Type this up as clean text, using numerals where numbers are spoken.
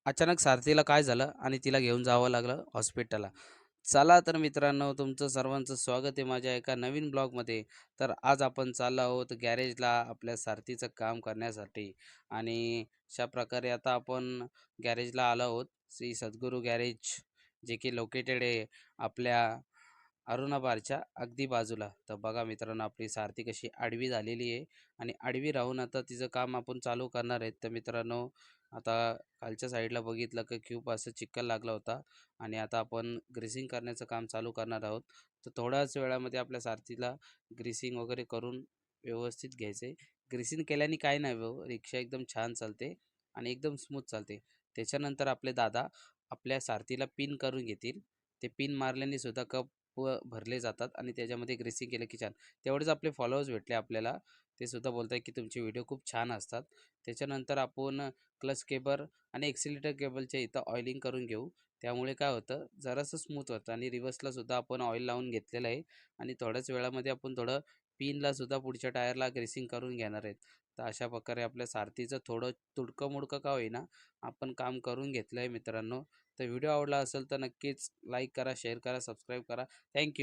अचानक सारथीला काय झालं आणि तिला घेऊन जावं लागलं हॉस्पिटलला. चला तर मित्रांनो, तुमचं सर्वांचं स्वागत आहे माझ्या एका नवीन ब्लॉगमध्ये. तर आज आपण चाललो आहोत गॅरेजला आपल्या सारथीचं काम करण्यासाठी आणि अशा प्रकारे आता आपण गॅरेजला आलो आहोत. श्री सद्गुरू गॅरेज, जे की लोकेटेड आहे आपल्या अरुणाबारच्या अगदी बाजूला. तर बघा मित्रांनो, आपली सारथी कशी आडवी झालेली आहे आणि आडवी राहून आता तिचं काम आपण चालू करणार आहेत. तर मित्रांनो, आता खालच्या साईडला बघितलं की खूप असं चिखल लागला होता आणि आता आपण ग्रीसिंग करण्याचं काम चालू करणार आहोत. तर थोड्याच वेळामध्ये आपल्या सारथीला ग्रीसिंग वगैरे करून व्यवस्थित घ्यायचं आहे. ग्रीसिंग केल्याने काय नाही हो, रिक्षा एकदम छान चालते आणि एकदम स्मूथ चालते. त्याच्यानंतर आपले दादा आपल्या सारथीला पिन करून घेतील. ते पिन मारल्याने सुद्धा कप भरले जातात आणि त्याच्यामध्ये ग्रीसिंग केलं की छान. तेवढेच आपले फॉलोअर्स भेटले आपल्याला. ते सुद्धा बोलत आहे की तुमचे व्हिडिओ खूप छान असतात. त्याच्यानंतर आपण क्लच केबल आणि एक्सिलेटर केबलच्या इथं ऑइलिंग करून घेऊ. त्यामुळे काय होतं, जरासं स्मूथ होतं आणि रिव्हर्सला सुद्धा आपण ऑइल लावून घेतलेलं आहे आणि थोड्याच वेळामध्ये आपण थोडं पिनला सुद्धा पुढच्या टायरला ग्रीसिंग करून घेणार आहेत. तर अशा प्रकारे आपल्या सारथीचं थोडं तुडकं-मुडकं का होईना आपण काम करून घेतलं आहे मित्रांनो. तर व्हिडिओ आवडला असेल तर नक्कीच लाईक करा, शेअर करा, सबस्क्राईब करा. थँक